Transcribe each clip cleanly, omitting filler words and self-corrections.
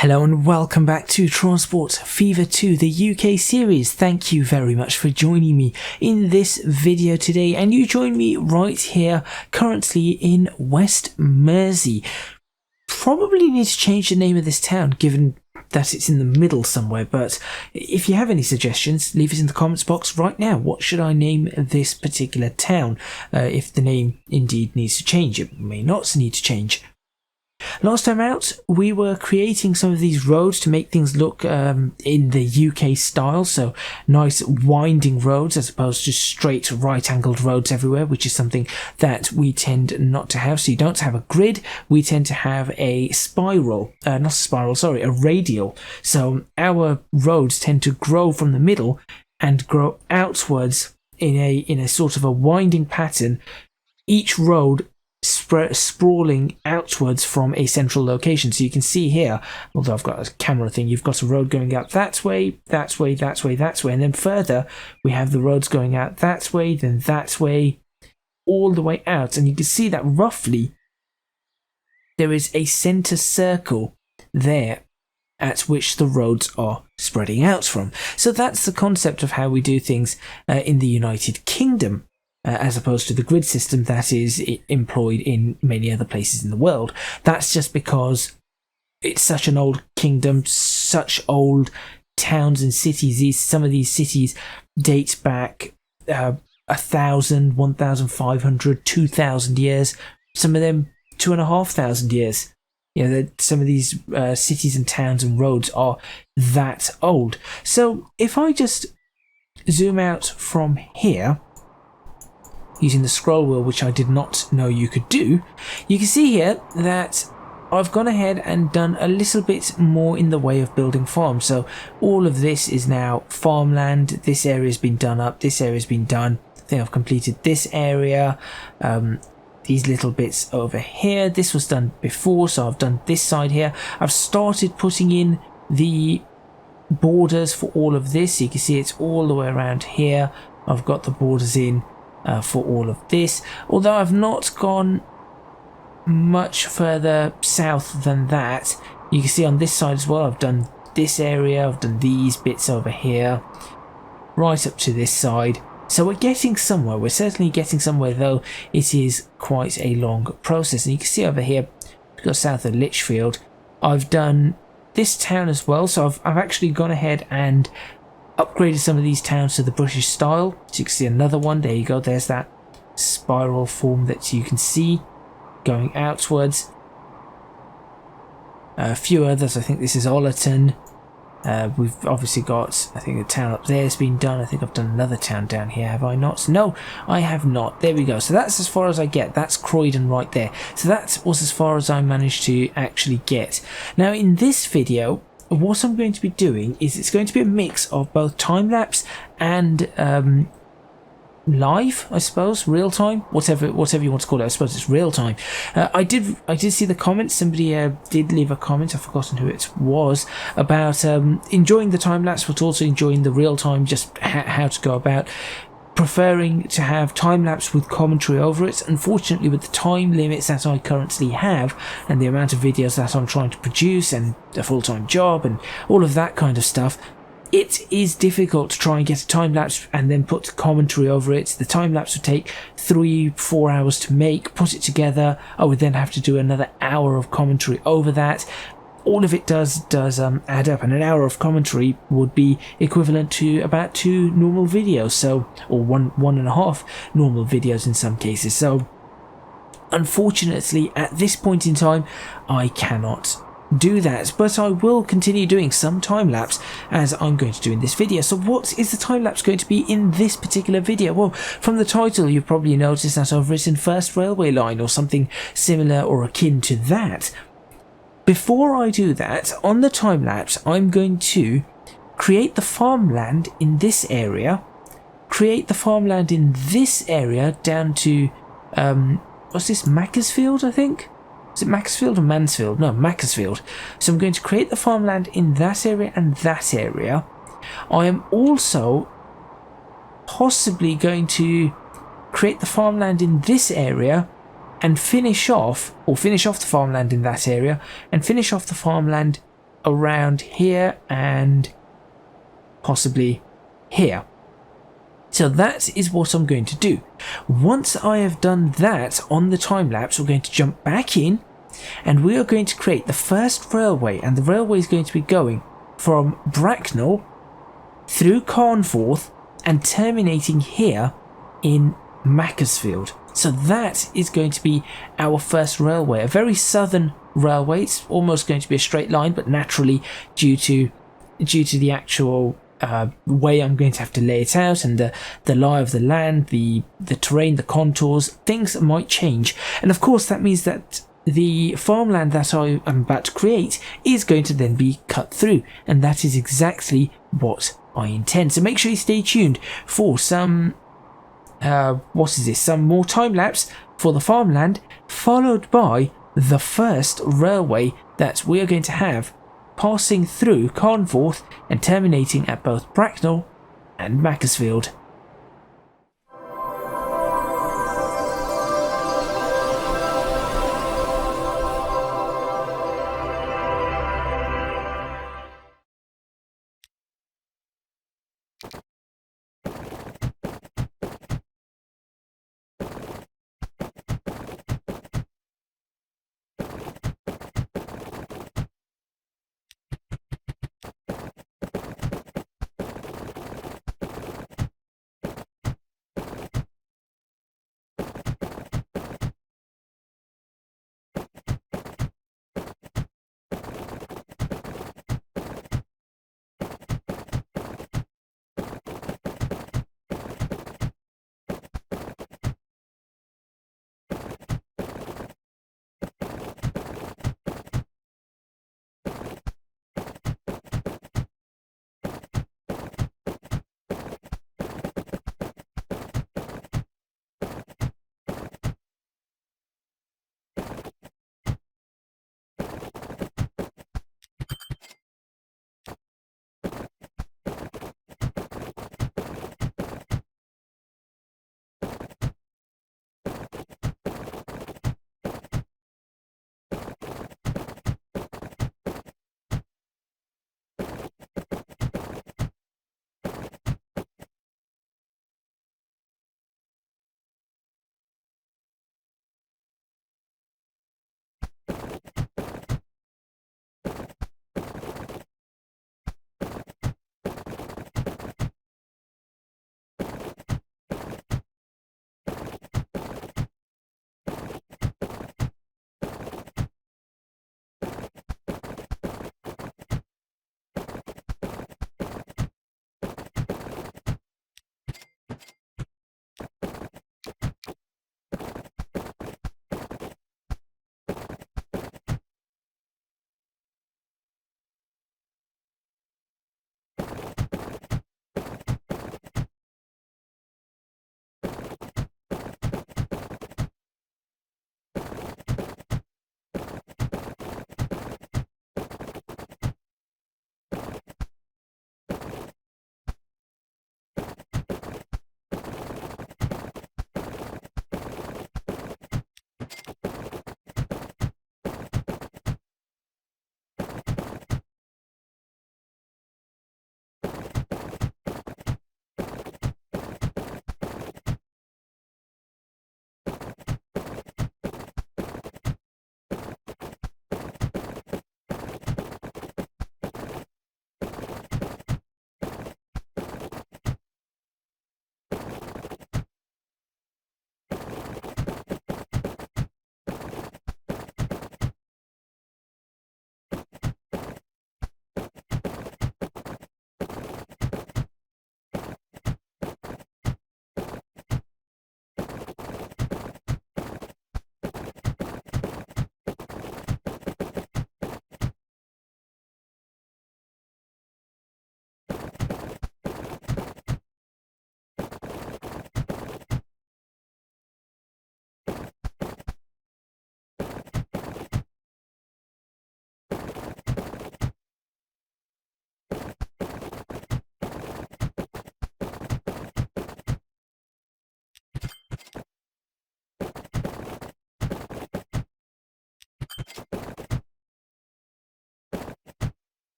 Hello and welcome back to Transport Fever 2, the UK series. Thank you very much for joining me in this video today, and you join me right here currently in West Mersey. Probably need to change the name of this town given that it's in the middle somewhere, but if you have any suggestions, leave it in the comments box right now. What should I name this particular town? If the name indeed needs to change, it may not need to change. Last time out, we were creating some of these roads to make things look in the UK style, so nice winding roads as opposed to straight right-angled roads everywhere, which is something that we tend not to have. So you don't have a grid, we tend to have a spiral, a radial. So our roads tend to grow from the middle and grow outwards in a sort of a winding pattern, each road sprawling outwards from a central location. So you can see here, although I've got a camera thing, you've got a road going out that way, that way, that way, that way, and then further we have the roads going out that way, then that way, all the way out. And you can see that roughly there is a center circle there at which the roads are spreading out from. So that's the concept of how we do things in the United Kingdom. As opposed to the grid system that is employed in many other places in the world. That's just because it's such an old kingdom, such old towns and cities. Some of these cities date back 1,000, 1,500, 2,000 years. Some of them 2,500 years. You know, some of these cities and towns and roads are that old. So if I just zoom out from here, using the scroll wheel, which I did not know you could do, you can see here that I've gone ahead and done a little bit more in the way of building farms. So all of this is now farmland. This area has been done up. This area has been done. I think I've completed this area. These little bits over here. This was done before, so I've done this side here. I've started putting in the borders for all of this. You can see it's all the way around here. I've got the borders in for all of this, although I've not gone much further south than that. You can see on this side as well, I've done this area, I've done these bits over here, right up to this side. So we're getting somewhere. We're certainly getting somewhere, though it is quite a long process. And you can see over here, we've got south of Lichfield, I've done this town as well. So I've actually gone ahead and upgraded some of these towns to the British style. So you can see another one. There you go. There's that spiral form that you can see going outwards. A few others. I think this is Ollerton. We've obviously got, I think, a town up there has been done. I think I've done another town down here. Have I not? No, I have not. There we go. So that's as far as I get. That's Croydon right there. So that was as far as I managed to actually get. Now in this video, what I'm going to be doing is it's going to be a mix of both time-lapse and live, I suppose, real-time, whatever you want to call it. I suppose it's real-time. I did see the comments. Somebody did leave a comment, I've forgotten who it was, about enjoying the time-lapse but also enjoying the real-time, just how to go about preferring to have time-lapse with commentary over it. Unfortunately, with the time limits that I currently have and the amount of videos that I'm trying to produce and a full-time job and all of that kind of stuff, it is difficult to try and get a time-lapse and then put commentary over it. The time-lapse would take 3-4 hours to make, put it together. I would then have to do another hour of commentary over that. All of it does add up, and an hour of commentary would be equivalent to about 2 normal videos, so, or one and a half normal videos in some cases. So unfortunately at this point in time I cannot do that, but I will continue doing some time-lapse as I'm going to do in this video. So what is the time-lapse going to be in this particular video? Well, from the title you've probably noticed that I've written First Railway Line or something similar or akin to that. Before I do that, on the time-lapse, I'm going to create the farmland in this area, create the farmland in this area down to, what's this, Macclesfield, I think? Is it Macclesfield or Mansfield? No, Macclesfield. So I'm going to create the farmland in that area and that area. I am also possibly going to create the farmland in this area and finish off the farmland in that area and finish off the farmland around here and possibly here. So that is what I'm going to do. Once I have done that on the time lapse, we're going to jump back in and we are going to create the first railway, and the railway is going to be going from Bracknell through Carnforth and terminating here in Macclesfield. So that is going to be our first railway, a very southern railway. It's almost going to be a straight line, but naturally due to the actual way I'm going to have to lay it out and the lie of the land, the terrain, the contours, things might change. And of course that means that the farmland that I am about to create is going to then be cut through, and that is exactly what I intend. So make sure you stay tuned for some some more time lapse for the farmland, followed by the first railway that we are going to have passing through Carnforth and terminating at both Bracknell and Macclesfield.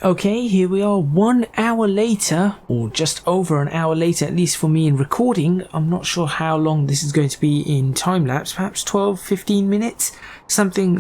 Okay, here we are 1 hour later, or just over an hour later, at least for me in recording. I'm not sure how long this is going to be in time lapse, perhaps 12-15 minutes, something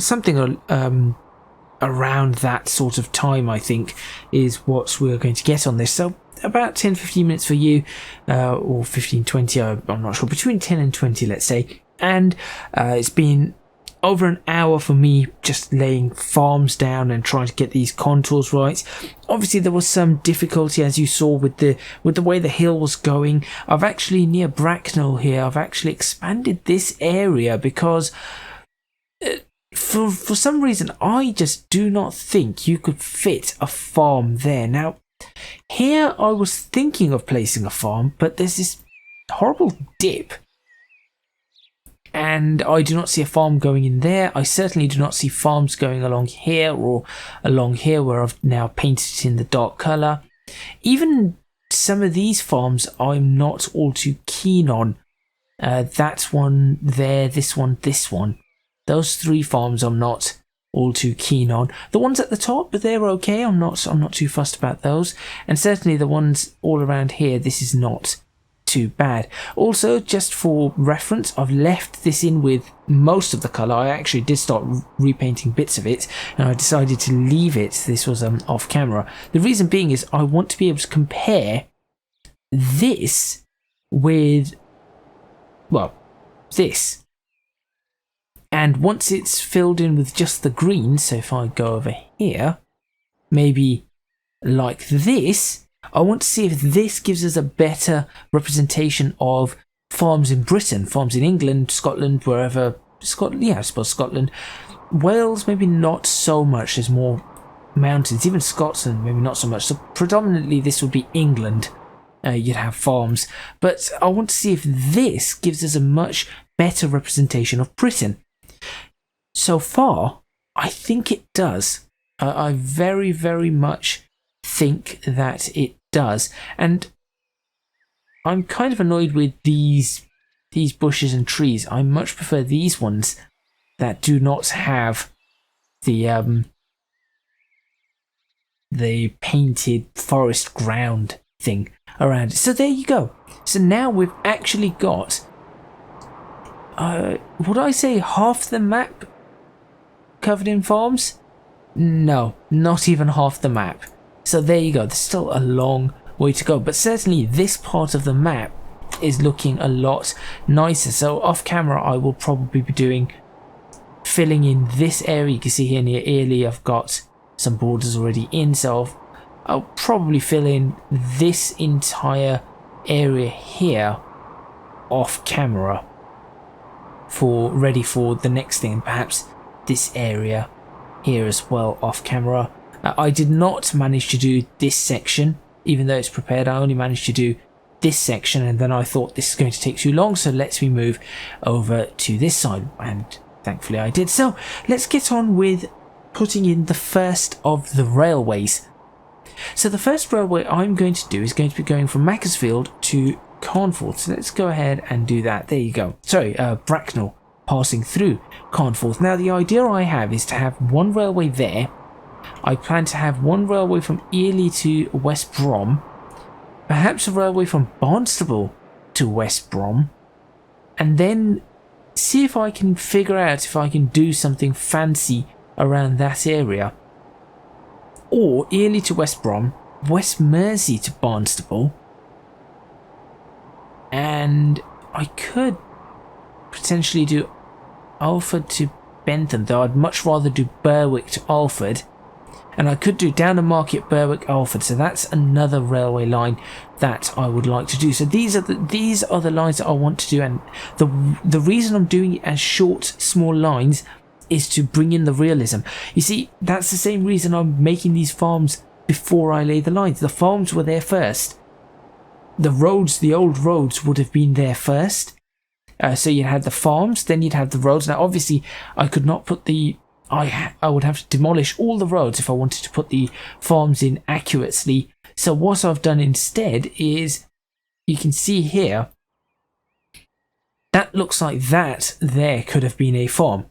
around that sort of time, I think, is what we're going to get on this. So about 10-15 minutes for you, or 15-20, I'm not sure, between 10 and 20, let's say. And it's been over an hour for me just laying farms down and trying to get these contours right. Obviously there was some difficulty, as you saw, with the way the hill was going. I've actually, near Bracknell here, I've actually expanded this area because for some reason I just do not think you could fit a farm there. Now here I was thinking of placing a farm, but there's this horrible dip, and I do not see a farm going in there. I certainly do not see farms going along here or along here where I've now painted it in the dark colour. Even some of these farms I'm not all too keen on. That one there, this one, this one. Those 3 farms I'm not all too keen on. The ones at the top, but they're okay. I'm not too fussed about those. And certainly the ones all around here, this is not too bad. Also, just for reference, I've left this in with most of the colour. I actually did start repainting bits of it, and I decided to leave it. This was off camera. The reason being is I want to be able to compare this with, well, this. And once it's filled in with just the green, so if I go over here, maybe like this, I want to see if this gives us a better representation of farms in Britain, farms in England, Scotland, wherever. Scotland, yeah, I suppose Scotland. Wales, maybe not so much. There's more mountains. Even Scotland, maybe not so much. So predominantly this would be England. You'd have farms. But I want to see if this gives us a much better representation of Britain. So far, I think it does. I very, very much think that it does. And I'm kind of annoyed with these bushes and trees. I much prefer these ones that do not have the painted forest ground thing around it. So there you go. So now we've actually got would I say half the map covered in farms? No, not even half the map. So there you go. There's still a long way to go, but certainly this part of the map is looking a lot nicer. So off camera I will probably be filling in this area. You can see here near Early I've got some borders already in, so I'll probably fill in this entire area here off camera ready for the next thing, and perhaps this area here as well off camera. I did not manage to do this section, even though it's prepared. I only managed to do this section, and then I thought this is going to take too long, so let's me move over to this side, and thankfully I did. So let's get on with putting in the first of the railways. So the first railway I'm going to do is going to be going from Macclesfield to Carnforth. So let's go ahead and do that. There you go. Sorry, Bracknell, passing through Carnforth. Now the idea I have is to have one railway there. I plan to have one railway from Ely to West Brom, perhaps a railway from Barnstaple to West Brom, and then see if I can figure out if I can do something fancy around that area. Or Ely to West Brom, West Mersey to Barnstaple, and I could potentially do Alford to Bentham, though I'd much rather do Berwick to Alford. And I could do Down to Market, Berwick, Alford. So that's another railway line that I would like to do. So these are the lines that I want to do, and the reason I'm doing it as short, small lines is to bring in the realism. You see, that's the same reason I'm making these farms before I lay the lines. The farms were there first. The roads, the old roads, would have been there first. So you'd have the farms, then you'd have the roads. Now, obviously, I could not put I would have to demolish all the roads if I wanted to put the farms in accurately. So what I've done instead is, you can see here, that looks like that there could have been a farm.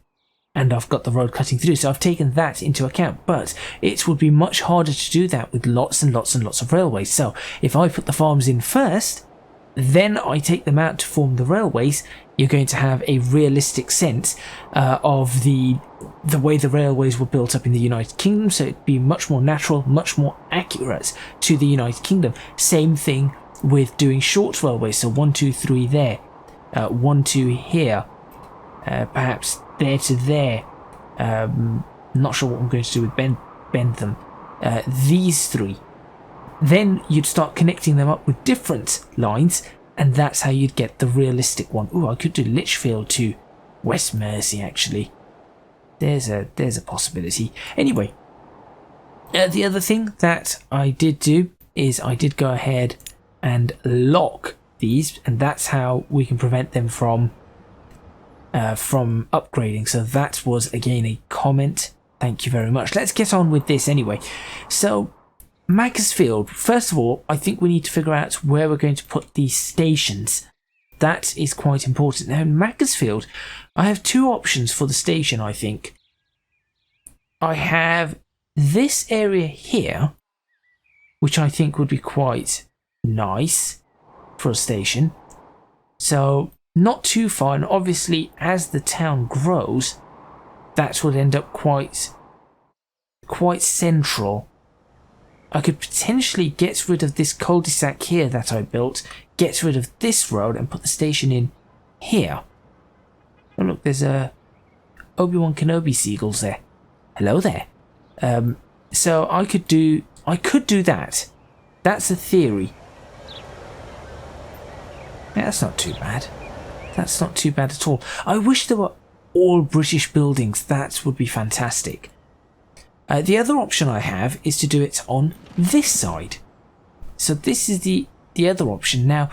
and I've got the road cutting through, so I've taken that into account. But it would be much harder to do that with lots and lots and lots of railways. So if I put the farms in first, then I take them out to form the railways, you're going to have a realistic sense of the way the railways were built up in the United Kingdom, so it'd be much more natural, much more accurate to the United Kingdom. Same thing with doing short railways, so 1, 2, 3 there, 1, 2 here, perhaps there to there. Not sure what I'm going to do with Bentham. These 3. Then you'd start connecting them up with different lines, and that's how you'd get the realistic one. Ooh, I could do Lichfield to West Mersey, actually. There's a possibility. Anyway, the other thing that I did do is I did go ahead and lock these, and that's how we can prevent them from upgrading. So that was again a comment. Thank you very much. Let's get on with this anyway. So Macclesfield, first of all, I think we need to figure out where we're going to put these stations. That is quite important. Now in Macclesfield, I have 2 options for the station, I think. I have this area here, which I think would be quite nice for a station. So not too far, and obviously as the town grows, that would end up quite central. I could potentially get rid of this cul-de-sac here that I built, get rid of this road and put the station in here. Oh look, there's a Obi-Wan Kenobi seagulls there. Hello there. So I could do that. That's a theory. Yeah, that's not too bad. That's not too bad at all. I wish there were all British buildings. That would be fantastic. The other option I have is to do it on this side. So this is the other option. Now,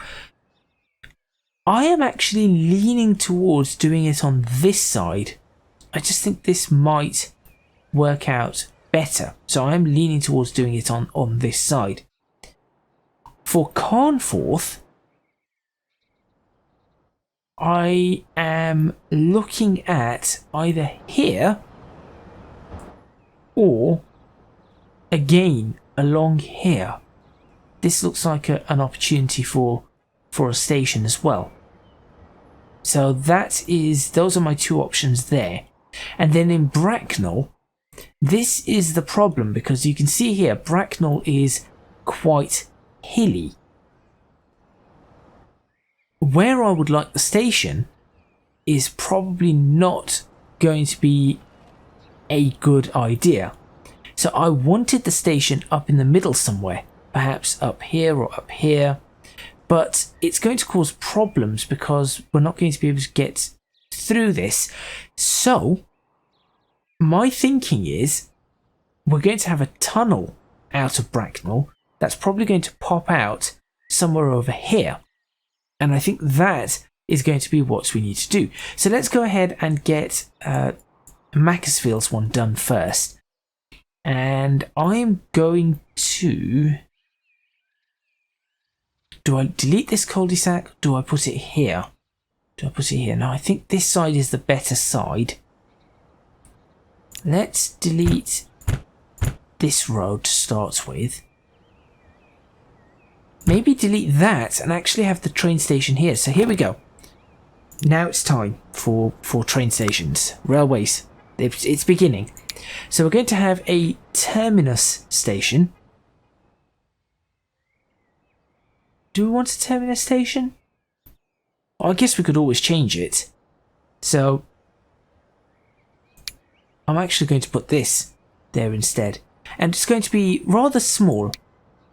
I am actually leaning towards doing it on this side. I just think this might work out better. So I'm leaning towards doing it on this side. For Carnforth, I am looking at either here or again along here. This looks like an opportunity for a station as well. So those are my 2 options there. And then in Bracknell, this is the problem, because you can see here Bracknell is quite hilly. Where I would like the station is probably not going to be a good idea. So I wanted the station up in the middle somewhere, perhaps up here or up here, but it's going to cause problems because we're not going to be able to get through this. So my thinking is we're going to have a tunnel out of Bracknell that's probably going to pop out somewhere over here. And I think that is going to be what we need to do. So let's go ahead and get Macclesfield's one done first. And I'm going to... Do I delete this cul-de-sac? Do I put it here? No, I think this side is the better side. Let's delete this road to start with. Maybe delete that and actually have the train station here. So here we go. Now it's time for train stations, railways. It's beginning. So we're going to have a Terminus Station. Do we want a Terminus Station? Well, I guess we could always change it. So I'm actually going to put this there instead. And it's going to be rather small.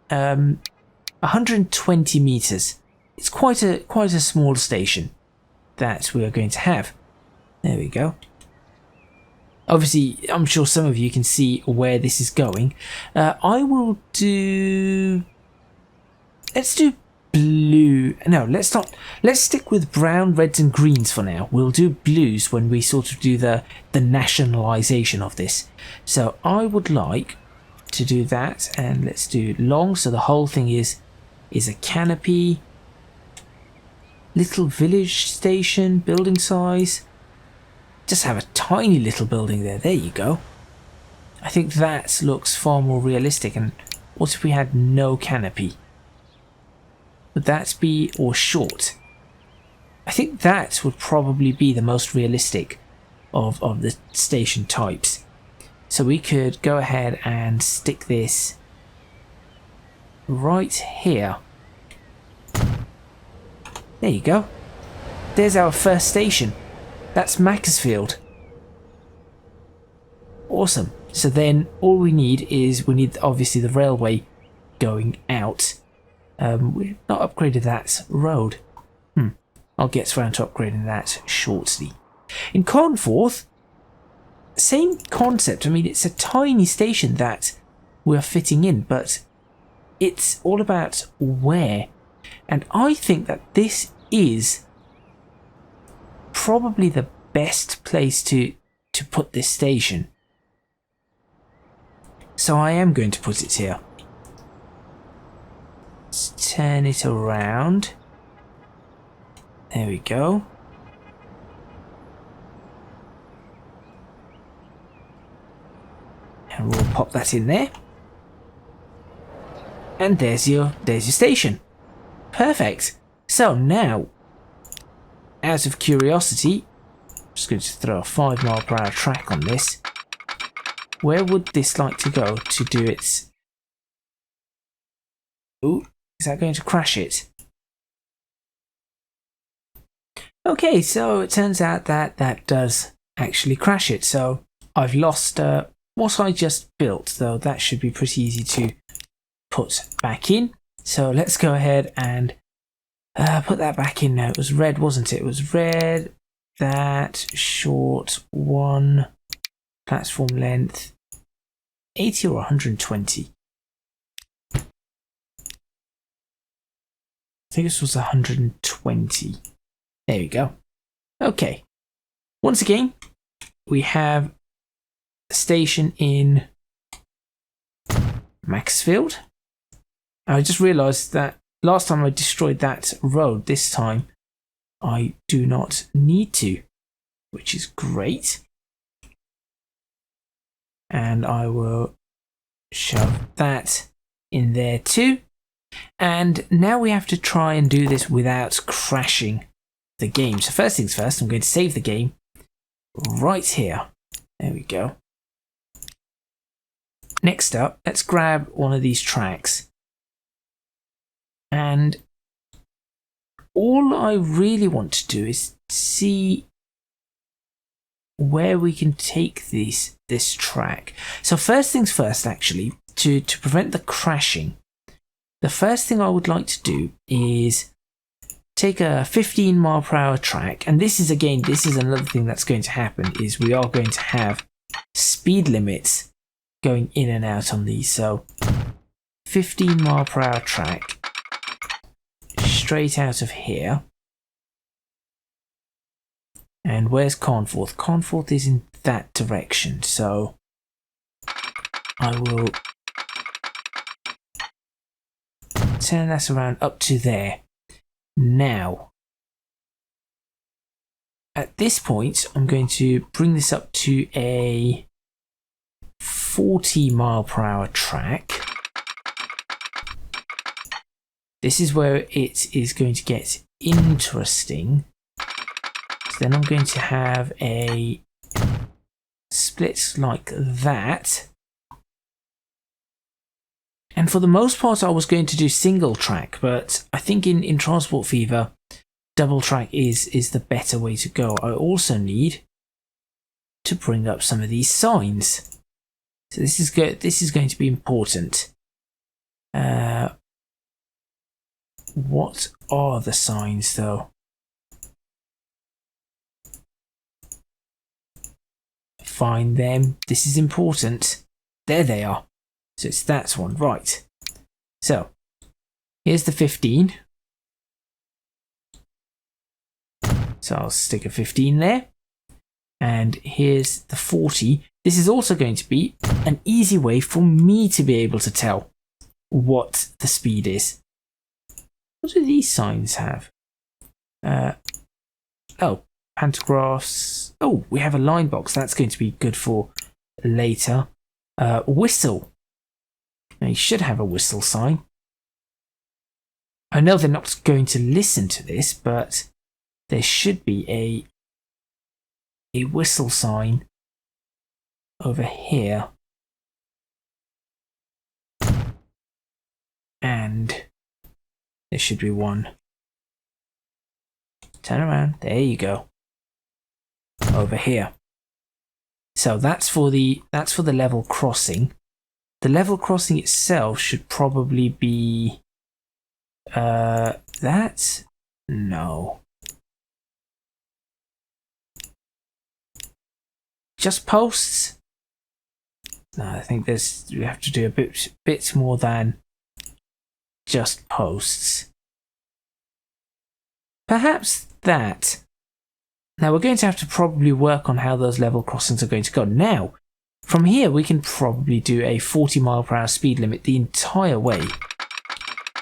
120 meters. It's quite a small station that we are going to have. There we go. Obviously, I'm sure some of you can see where this is going. I will do... Let's do blue. No, let's not. Let's stick with brown, reds and greens for now. We'll do blues when we sort of do the nationalisation of this. So I would like to do that, and let's do long. So the whole thing is a canopy. Little village station, building size. just have a tiny little building there. There you go. I think that looks far more realistic. And what if we had no canopy? Would that be, or short? I think that would probably be the most realistic of the station types. So we could go ahead and stick this right here. There you go. There's our first station. That's Macclesfield. Awesome. So then all we need is, we need obviously the railway going out. We've not upgraded that road. I'll get around to upgrading that shortly. In Carnforth, same concept. I mean, it's a tiny station that we're fitting in, but it's all about where. And I think that this is probably the best place to put this station. So I am going to put it here. Let's turn it around. There we go. And we'll pop that in there. And there's your station. Perfect. So now, out of curiosity, I'm just going to throw a 5 mph track on this. Where would this like to go to do its... Ooh, is that going to crash it? Okay, so it turns out that that does actually crash it. So I've lost what I just built, though that should be pretty easy to put back in. So let's go ahead and put that back in now. It was red, wasn't it? It was red. That short one. Platform length 80 or 120. I think this was 120. There we go. Okay. Once again, we have a station in Macclesfield. I just realised that last time I destroyed that road, this time I do not need to, which is great. And I will shove that in there too. And now we have to try and do this without crashing the game. So first things first, I'm going to save the game right here. There we go. Next up, let's grab one of these tracks. And all I really want to do is see where we can take this track. So first things first, actually, to prevent the crashing, the first thing I would like to do is take a 15 mph track. And this is, again, this is another thing that's going to happen, is we are going to have speed limits going in and out on these. So 15 mph track straight out of here. And where's Carnforth? Carnforth is in that direction, so I will turn that around up to there. Now, at this point, I'm going to bring this up to a 40 mph track. This is where it is going to get interesting. So then I'm going to have a split like that. And for the most part, I was going to do single track, but I think in Transport Fever, double track is the better way to go. I also need to bring up some of these signs. So this is going to be important. What are the signs, though? Find them. This is important. There they are. So it's that one, right. So here's the 15. So I'll stick a 15 there. And here's the 40. This is also going to be an easy way for me to be able to tell what the speed is. What do these signs have? Oh, pantographs. Oh, we have a line box. That's going to be good for later. Whistle. Now, you should have a whistle sign. I know they're not going to listen to this, but there should be a whistle sign over here. And there should be one. Turn around. There you go. Over here. So that's for the level crossing. The level crossing itself should probably be that? No. Just posts? No, I think we have to do a bit more than just posts. Perhaps that. Now we're going to have to probably work on how those level crossings are going to go. Now, from here we can probably do a 40-mile-per-hour speed limit the entire way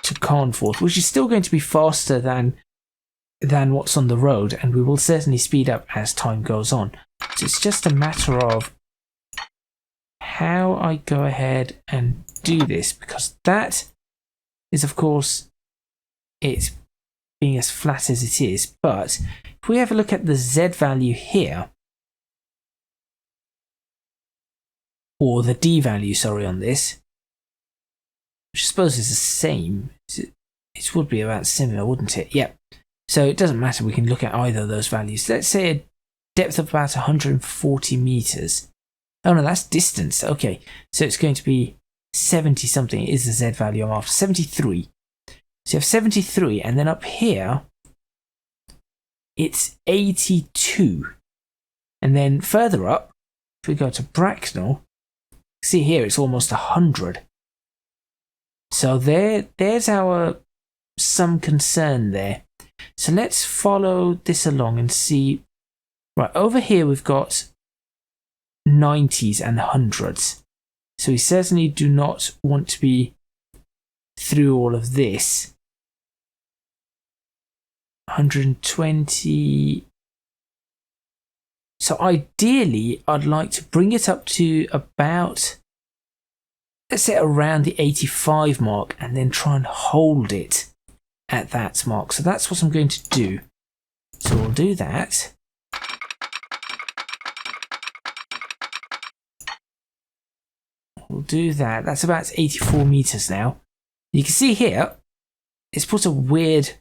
to Carnforth, which is still going to be faster than what's on the road, and we will certainly speed up as time goes on. So it's just a matter of how I go ahead and do this, because that is, of course, it being as flat as it is. But if we have a look at the Z value here, or the D value, sorry, on this, which I suppose is the same. It would be about similar, wouldn't it? Yep. So it doesn't matter. We can look at either of those values. Let's say a depth of about 140 meters. Oh no, that's distance. Okay. So it's going to be 70 something. It is the Z value I'm after. 73. So you have 73, and then up here, it's 82. And then further up, if we go to Bracknell, see here, it's almost 100. So there's some concern there. So let's follow this along and see. Right, over here we've got 90s and 100s. So we certainly do not want to be through all of this. 120. So ideally, I'd like to bring it up to about, let's say around the 85 mark, and then try and hold it at that mark. So that's what I'm going to do. So we'll do that. We'll do that. That's about 84 meters now. You can see here, it's put a weird,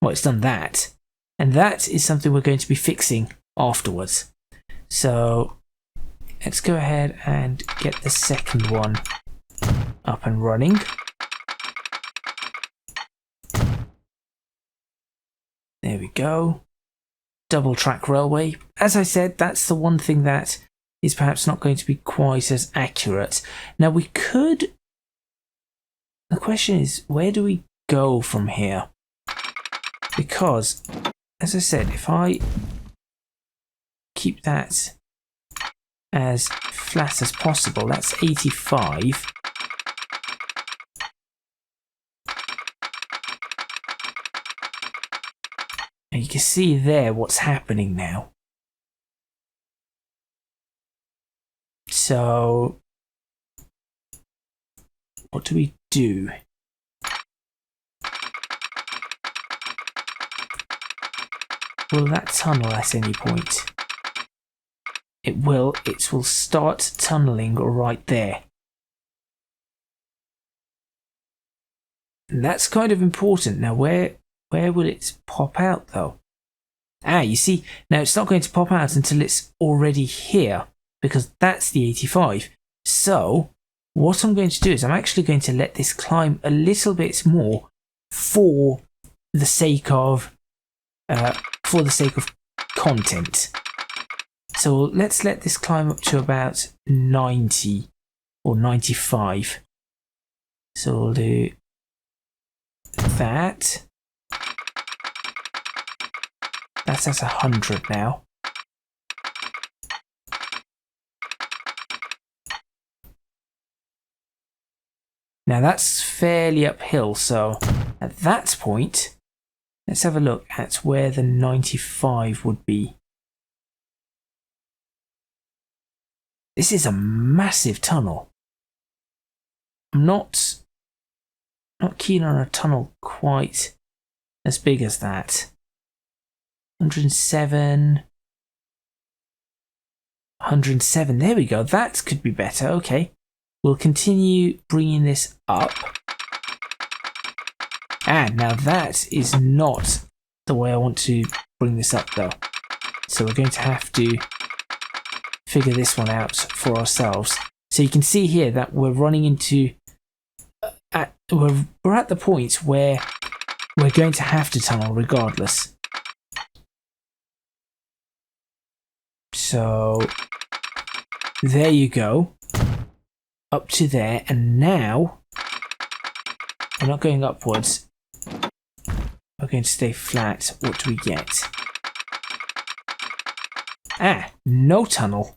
well, it's done that. And that is something we're going to be fixing afterwards. So let's go ahead and get the second one up and running. There we go. Double track railway. As I said, that's the one thing that is perhaps not going to be quite as accurate. Now we could, the question is, where do we go from here? Because, as I said, if I keep that as flat as possible, that's 85. And you can see there what's happening now. So, what do we do? Will that tunnel at any point? It will. It will start tunneling right there. And that's kind of important. Now, where will it pop out though? Ah, you see, now it's not going to pop out until it's already here, because that's the 85. So what I'm going to do is I'm actually going to let this climb a little bit more for the sake of content. So let's let this climb up to about 90 or 95. So we'll do that. That's at 100 now. Now that's fairly uphill, so at that point, Let's have a look at where the 95 would be. This is a massive tunnel. I'm not keen on a tunnel quite as big as that. 107. 107. There we go. That could be better. Okay. We'll continue bringing this up. And now that is not the way I want to bring this up though. So we're going to have to figure this one out for ourselves. So you can see here that we're running into we're at the point where we're going to have to tunnel regardless. So there you go, up to there, and now we're not going upwards, we're going to stay flat. What do we get? No tunnel.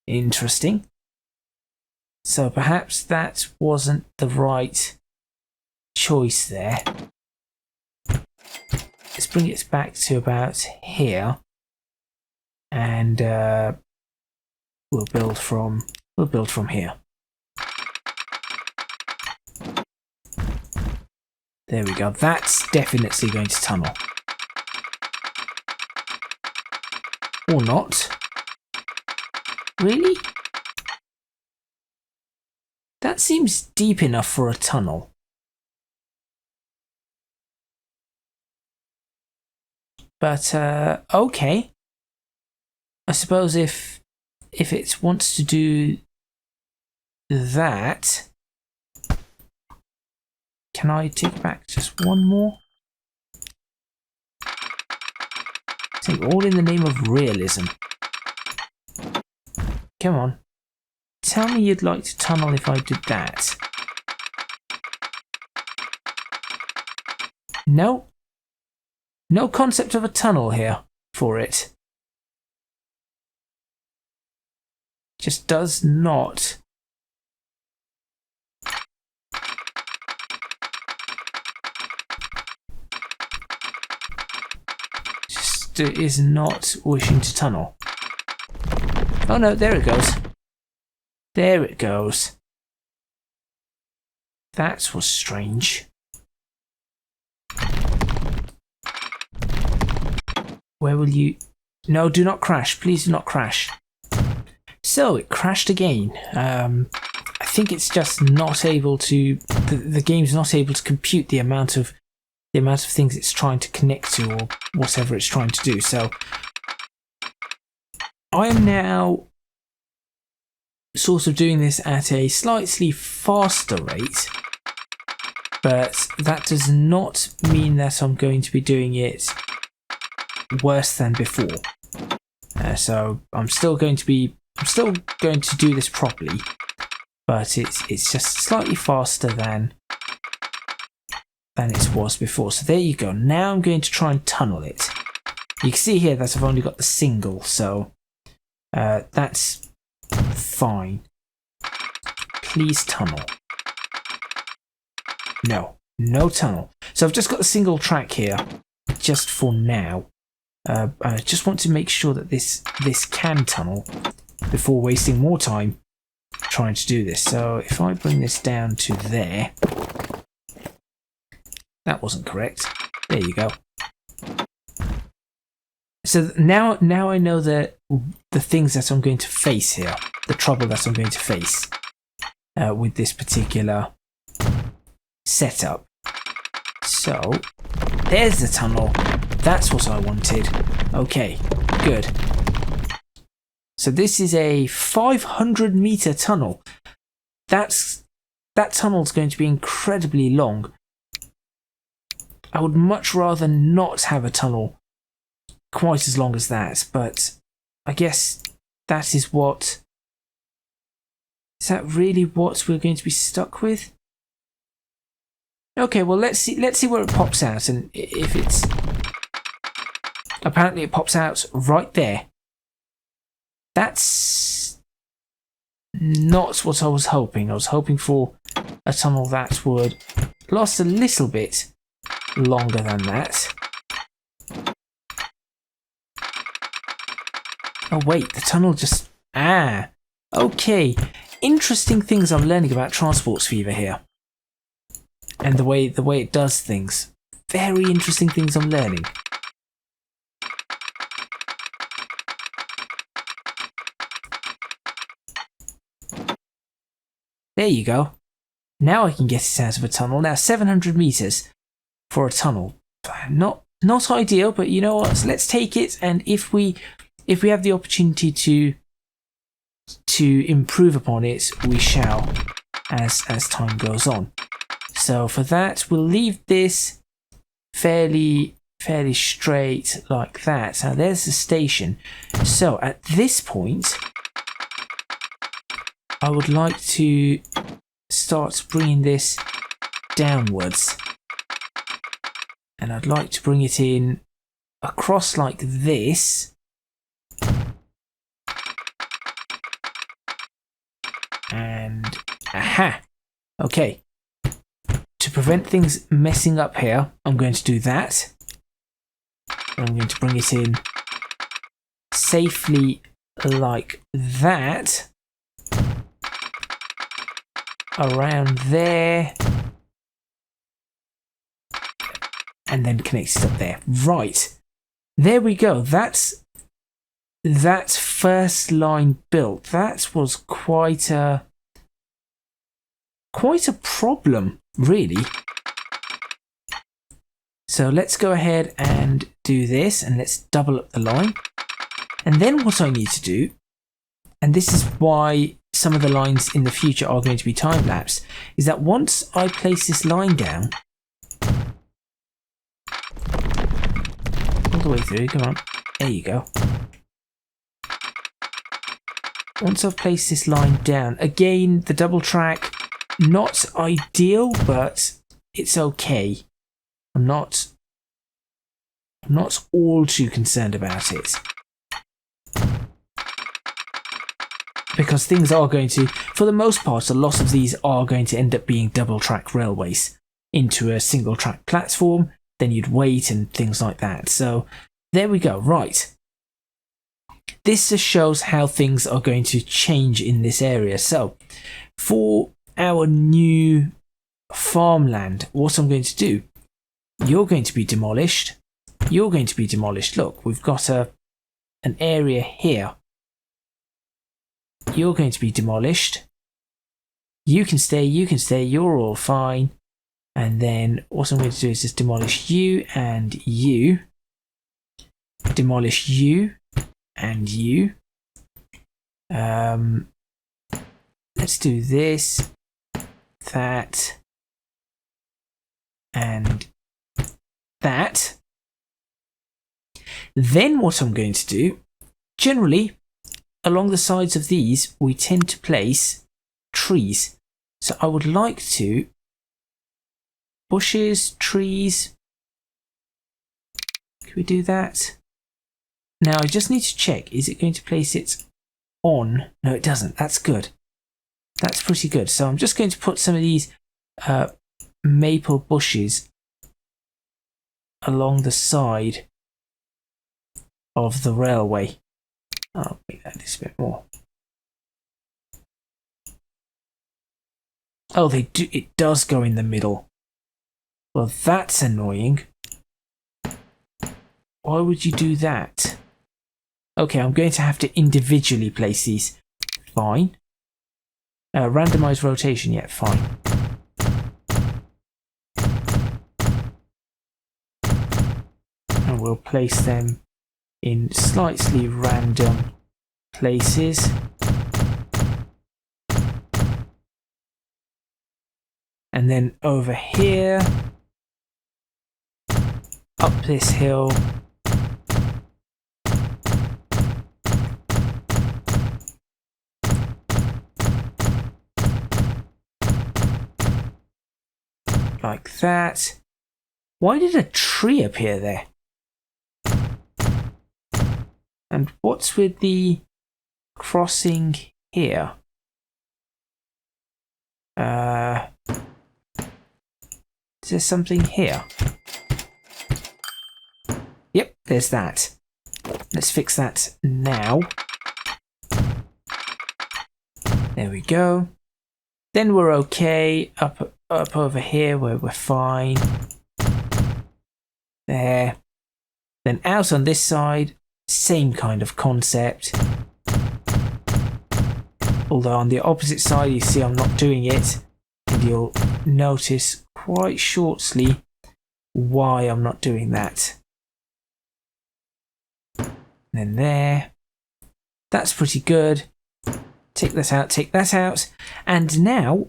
Interesting. So perhaps that wasn't the right choice there. Let's bring it back to about here, and we'll build from here. There we go. That's definitely going to tunnel. Or not. Really? That seems deep enough for a tunnel. But okay. I suppose if it wants to do that, can I take back just one more? So all in the name of realism. Come on. Tell me you'd like to tunnel if I did that. No. No concept of a tunnel here for it. Just does not. Just is not wishing to tunnel. Oh no, there it goes. There it goes. That was strange. Where will you... No, do not crash. Please do not crash. So, it crashed again. I think it's just not able to... The game's not able to compute the amount of things it's trying to connect to, or whatever it's trying to do. So, I am now sort of doing this at a slightly faster rate, but that does not mean that I'm going to be doing it worse than before. So I'm still going to do this properly, but it's just slightly faster than it was before. So there you go. Now I'm going to try and tunnel it. You can see here that I've only got the single, so that's fine. Please tunnel. No tunnel. So I've just got the single track here, just for now. I just want to make sure that this can tunnel before wasting more time trying to do this. So if I bring this down to there, that wasn't correct. There you go. So now I know the things that I'm going to face here, the trouble that I'm going to face with this particular setup. So there's the tunnel. That's what I wanted. Okay, good. So this is a 500-meter tunnel. That tunnel's going to be incredibly long. I would much rather not have a tunnel quite as long as that, but I guess that is what... Is that really what we're going to be stuck with? Okay, well let's see where it pops out, and if it's... Apparently it pops out right there. That's not what I was hoping. I was hoping for a tunnel that would last a little bit longer than that. Oh wait, the tunnel just... Ah, okay. Interesting things I'm learning about Transports Fever here. And the way it does things. Very interesting things I'm learning. There you go. Now I can get it out of a tunnel. Now 700 meters for a tunnel. Not ideal, but you know what? So let's take it, and if we have the opportunity to improve upon it, we shall as time goes on. So for that, we'll leave this fairly straight like that. Now there's the station. So at this point, I would like to start bringing this downwards. And I'd like to bring it in across like this. And aha! Okay. To prevent things messing up here, I'm going to do that. I'm going to bring it in safely like that. Around there. And then connect it up there. Right. There we go. That's first line built. That was quite a problem, really. So let's go ahead and do this, and let's double up the line. And then what I need to do, and this is why some of the lines in the future are going to be time-lapsed, is that once I place this line down, all the way through, come on, there you go. Once I've placed this line down, again, the double track, not ideal, but it's okay. I'm not all too concerned about it. Because things are going to, for the most part, a lot of these are going to end up being double track railways into a single track platform. Then you'd wait and things like that. So there we go. Right. This just shows how things are going to change in this area. So for our new farmland, what I'm going to do, you're going to be demolished. You're going to be demolished. Look, we've got an area here. You're going to be demolished. You can stay, you're all fine. And then what I'm going to do is just demolish you and you. Demolish you and you. Let's do this, that, and that. Then what I'm going to do, generally, along the sides of these, we tend to place trees. So I would like to bushes, trees. Can we do that? Now I just need to check, is it going to place it on? No, it doesn't. That's good. That's pretty good. So I'm just going to put some of these maple bushes along the side of the railway. I'll make that just a bit more. Oh, they do. It does go in the middle. Well, that's annoying. Why would you do that? Okay, I'm going to have to individually place these. Fine. Randomized rotation, yeah, fine. And we'll place them in slightly random places. And then over here, up this hill, like that. Why did a tree appear there? And what's with the crossing here? Is there something here? Yep, there's that. Let's fix that now. There we go. Then we're okay. Up over here where we're fine. There. Then out on this side, same kind of concept. Although on the opposite side, you see I'm not doing it. And you'll notice quite shortly why I'm not doing that. And then there. That's pretty good. Take that out, take that out. And now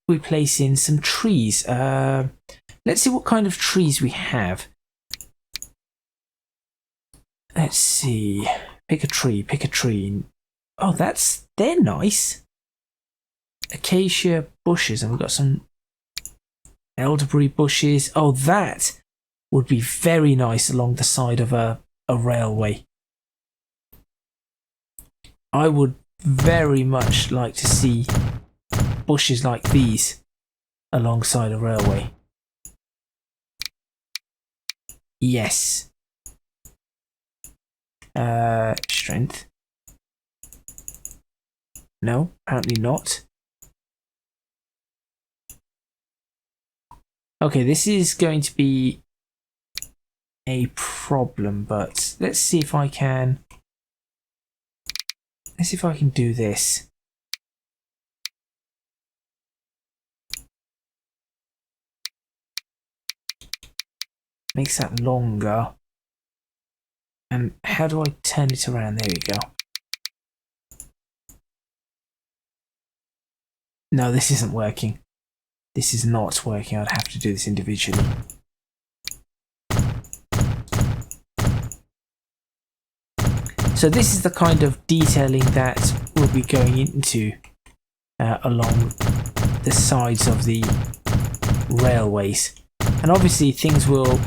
we place in some trees. Let's see what kind of trees we have. Let's see. Pick a tree, pick a tree. Oh, they're nice. Acacia bushes, and we've got some elderberry bushes. Oh, that would be very nice along the side of a railway. I would very much like to see bushes like these alongside a railway. Yes. Strength. No, apparently not. Okay, this is going to be a problem, but let's see if I can. Let's see if I can do this. Makes that longer. And how do I turn it around? There we go. No, this isn't working. This is not working. I'd have to do this individually. So this is the kind of detailing that we'll be going into along the sides of the railways. And obviously things will,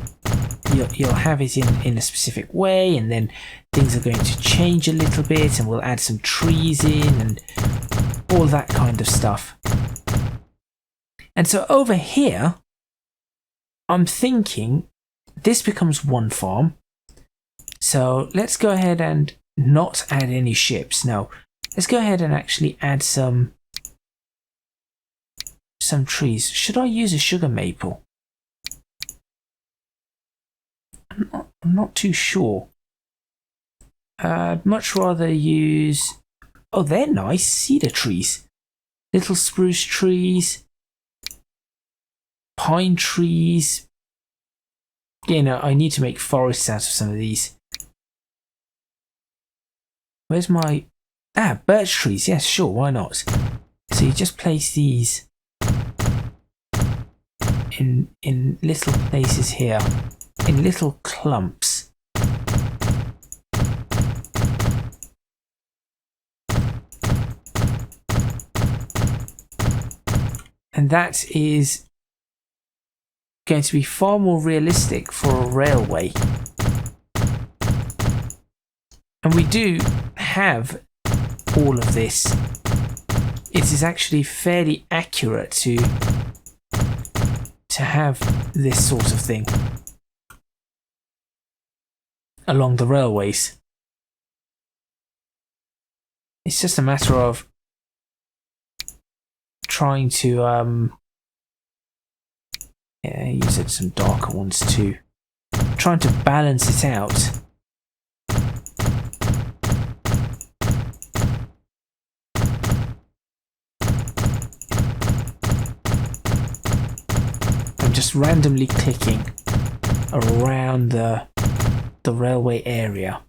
you'll have it in a specific way, and then things are going to change a little bit, and we'll add some trees in and all that kind of stuff. And so over here, I'm thinking this becomes one farm. So let's go ahead and not add any ships. No, let's go ahead and actually add some trees. Should I use a sugar maple? I'm not too sure. I'd much rather use... Oh, they're nice. Cedar trees. Little spruce trees. Pine trees. You know, I need to make forests out of some of these. Where's my... birch trees. Yes, sure, why not? So you just place these in little places here. In little clumps. And that is going to be far more realistic for a railway. And we do have all of this. It is actually fairly accurate to have this sort of thing along the railways. It's just a matter of trying to use some darker ones too. Trying to balance it out. I'm just randomly clicking around the railway area.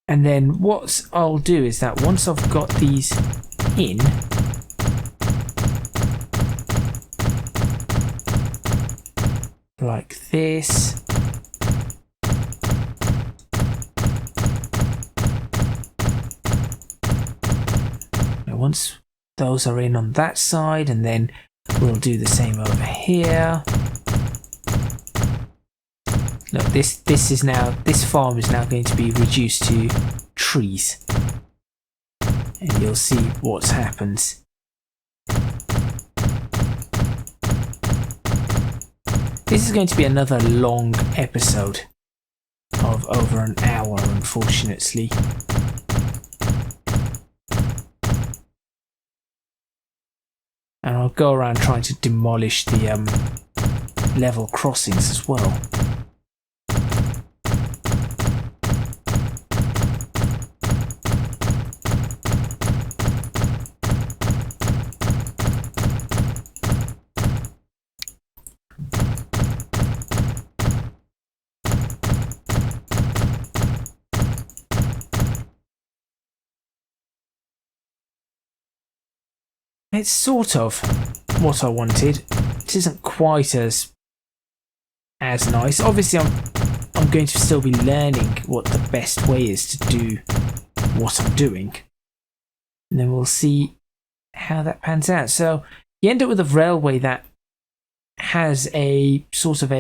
And then what I'll do is that once I've got these in, like this, now once those are in on that side, and then we'll do the same over here. Look, this farm is now going to be reduced to trees, and you'll see what happens. This this is going to be another long episode of over an hour, unfortunately. And I'll go around trying to demolish the level crossings as well. It's sort of what I wanted. It isn't quite as nice. Obviously, I'm going to still be learning what the best way is to do what I'm doing, and then we'll see how that pans out. So you end up with a railway that has a sort of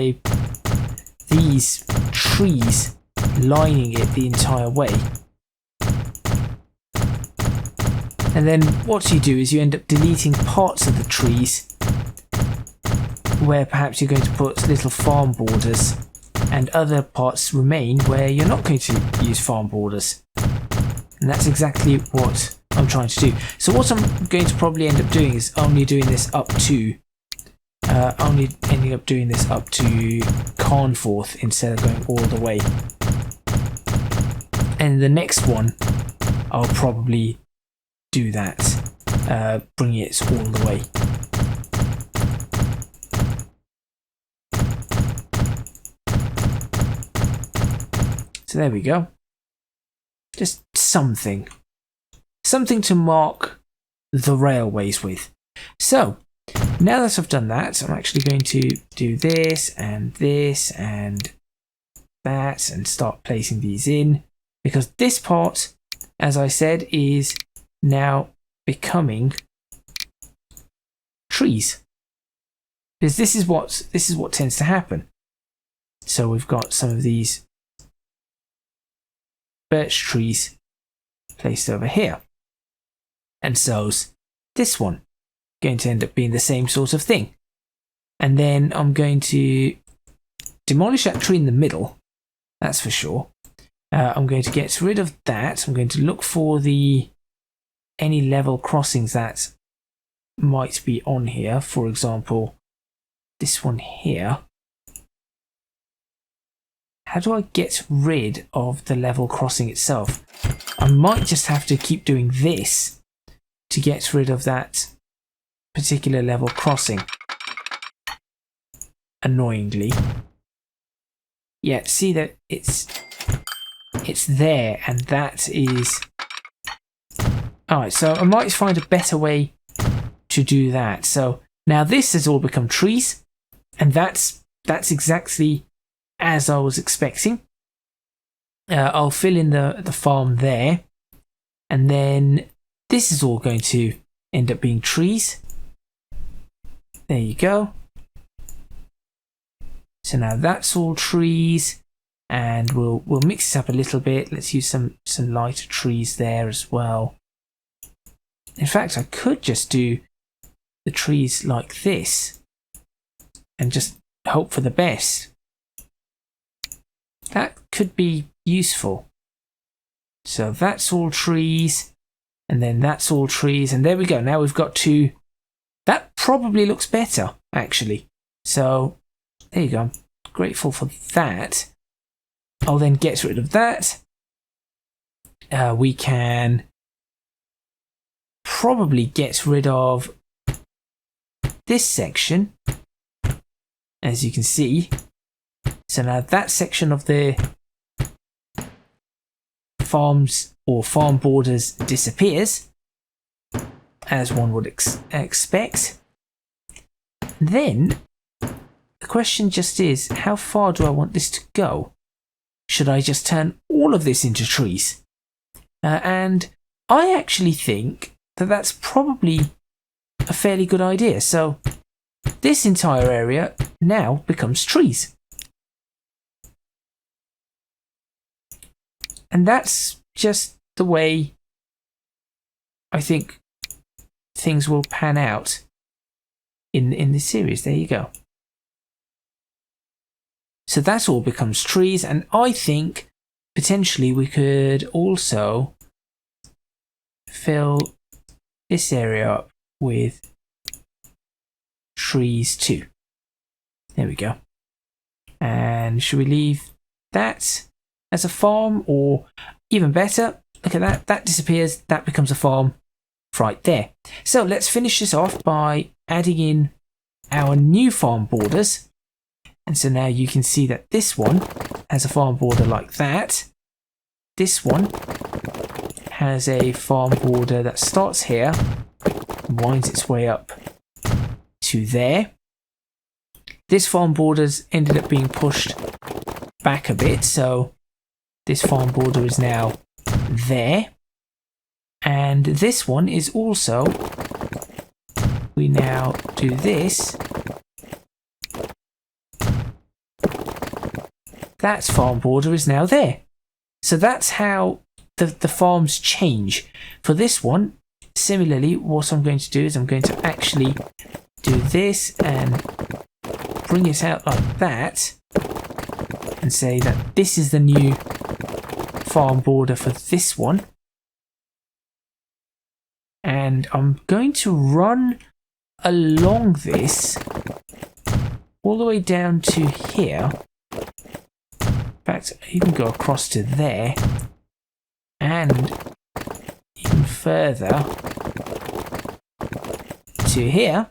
these trees lining it the entire way. And then what you do is you end up deleting parts of the trees where perhaps you're going to put little farm borders, and other parts remain where you're not going to use farm borders. And that's exactly what I'm trying to do. So what I'm going to probably end up doing is only ending up doing this up to Carnforth instead of going all the way. And the next one, I'll probably do that, bring it all the way. So there we go. Just something to mark the railways with. So now that I've done that, I'm actually going to do this and that and start placing these in, because this part, as I said, is now becoming trees, because this is what tends to happen. So we've got some of these birch trees placed over here, and so's this one going to end up being the same sort of thing. And then I'm going to demolish that tree in the middle, that's for sure. I'm going to get rid of that. I'm going to look for any level crossings that might be on here. For example, this one here. How do I get rid of the level crossing itself? I might just have to keep doing this to get rid of that particular level crossing. Annoyingly. Yeah, see that it's there, and that is... Alright, so I might find a better way to do that. So now this has all become trees, and that's exactly as I was expecting. I'll fill in the farm there, and then this is all going to end up being trees. There you go. So now that's all trees, and we'll mix it up a little bit. Let's use some lighter trees there as well. In fact, I could just do the trees like this and just hope for the best. That could be useful. So that's all trees, and then that's all trees, and there we go. Now we've got two. That probably looks better, actually. So there you go. I'm grateful for that. I'll then get rid of that. We can probably get rid of this section, as you can see. So now that section of the farms or farm borders disappears, as one would expect. Then the question just is, how far do I want this to go? Should I just turn all of this into trees? And I actually think that that's probably a fairly good idea. So this entire area now becomes trees. And that's just the way I think things will pan out in this series. There you go. So that all becomes trees, and I think potentially we could also fill this area up with trees too. There we go. And should we leave that as a farm, or even better, look at that, that disappears, that becomes a farm right there. So let's finish this off by adding in our new farm borders. And so now you can see that this one has a farm border like that. This one has a farm border that starts here, winds its way up to there. This farm border's ended up being pushed back a bit, so this farm border is now there. And this one is also, we now do this, that farm border is now there. So that's how the farms change. For this one, similarly, what I'm going to do is I'm going to actually do this and bring it out like that and say that this is the new farm border for this one. And I'm going to run along this all the way down to here. In fact, you can go across to there and even further to here.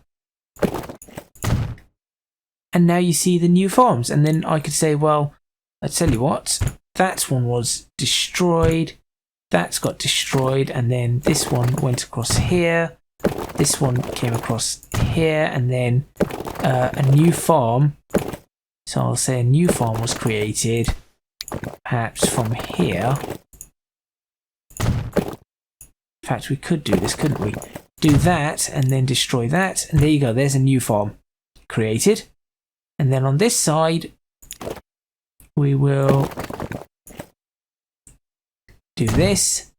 And now you see the new farms. And then I could say, well, I tell you what, that one was destroyed. That's got destroyed. And then this one went across here. This one came across here. And then a new farm. So I'll say a new farm was created. Perhaps from here. In fact, we could do this, couldn't we? Do that and then destroy that. And there you go. There's a new farm created. And then on this side, we will do this.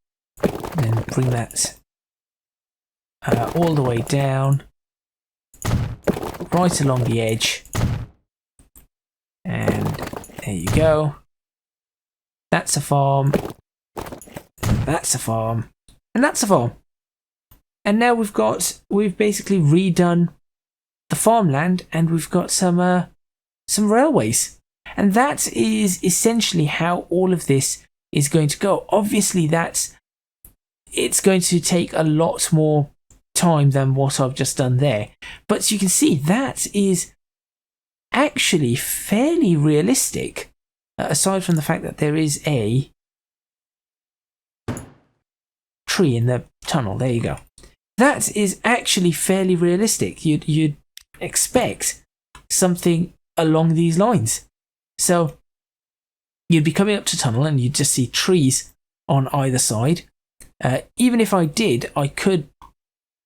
And then bring that all the way down. Right along the edge. And there you go. That's a farm, that's a farm, and that's a farm. And now we've basically redone the farmland, and we've got some railways. And that is essentially how all of this is going to go. Obviously, it's going to take a lot more time than what I've just done there. But you can see that is actually fairly realistic. Aside from the fact that there is a tree in the tunnel. There you go. That is actually fairly realistic. You'd expect something along these lines. So you'd be coming up to tunnel and you'd just see trees on either side. Even if I did, I could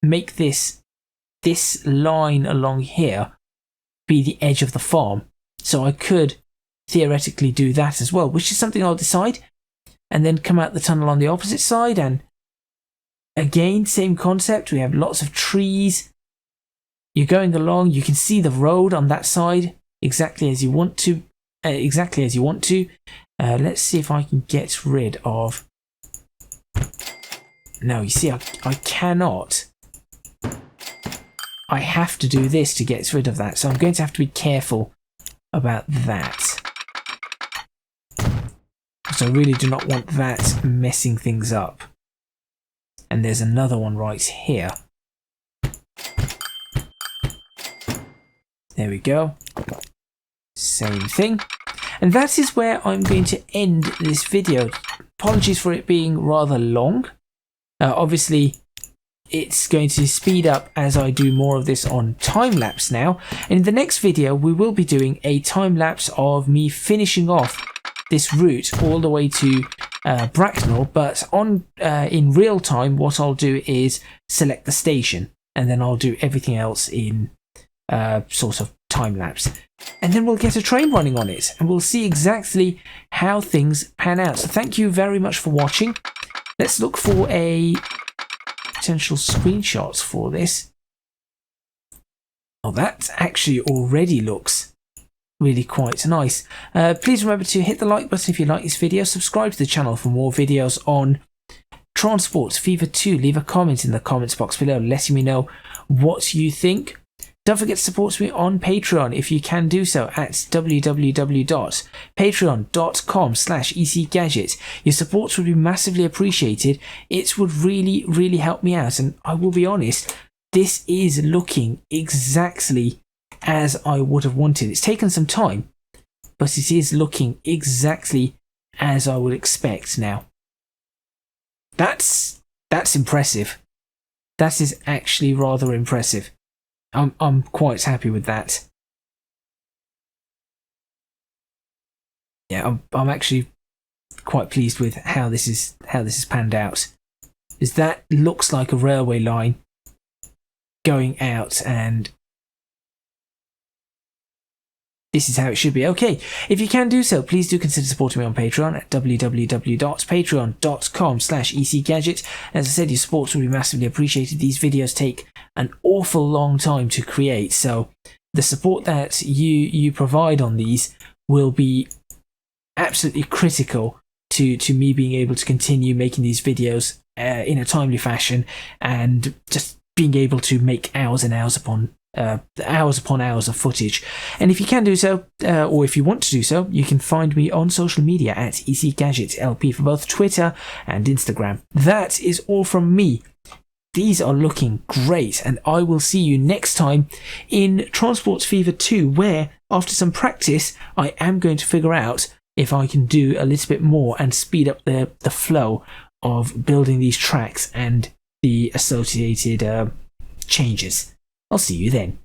make this line along here be the edge of the farm. So I could theoretically do that as well, which is something I'll decide, and then come out the tunnel on the opposite side. And again, same concept. We have lots of trees. You're going along, you can see the road on that side exactly as you want to. Let's see if I can get rid of. No, you see, I cannot. I have to do this to get rid of that, so I'm going to have to be careful about that. So I really do not want that messing things up. And there's another one right here. There we go. Same thing. And that is where I'm going to end this video. Apologies for it being rather long. Obviously, it's going to speed up as I do more of this on time-lapse now. And in the next video, we will be doing a time-lapse of me finishing off this route all the way to Bracknell. But in real time, what I'll do is select the station. And then I'll do everything else in sort of time-lapse. And then we'll get a train running on it. And we'll see exactly how things pan out. So thank you very much for watching. Let's look for a potential screenshots for this. Oh, that actually already looks really quite nice. Please remember to hit the like button if you like this video, subscribe to the channel for more videos on Transport Fever 2. Leave a comment in the comments box below letting me know what you think. Don't forget to support me on Patreon if you can do so at www.patreon.com/ECGadget. Your support would be massively appreciated. It would really help me out, and I will be honest, this is looking exactly as I would have wanted. It's taken some time, but it is looking exactly as I would expect now. That's impressive. That is actually rather impressive. I'm quite happy with that. Yeah, I'm actually quite pleased with how this is panned out. Is that looks like a railway line going out, and this is how it should be. Okay, if you can do so, please do consider supporting me on Patreon at www.patreon.com/ECGadget. As I said, your support will be massively appreciated. These videos take an awful long time to create, so the support that you provide on these will be absolutely critical to me being able to continue making these videos in a timely fashion, and just being able to make hours upon hours of footage. And if you can do so, or if you want to do so, you can find me on social media at ECGadgetLP for both Twitter and Instagram. That is all from me. These are looking great, and I will see you next time in Transport Fever 2, where, after some practice, I am going to figure out if I can do a little bit more and speed up the flow of building these tracks and the associated changes. I'll see you then.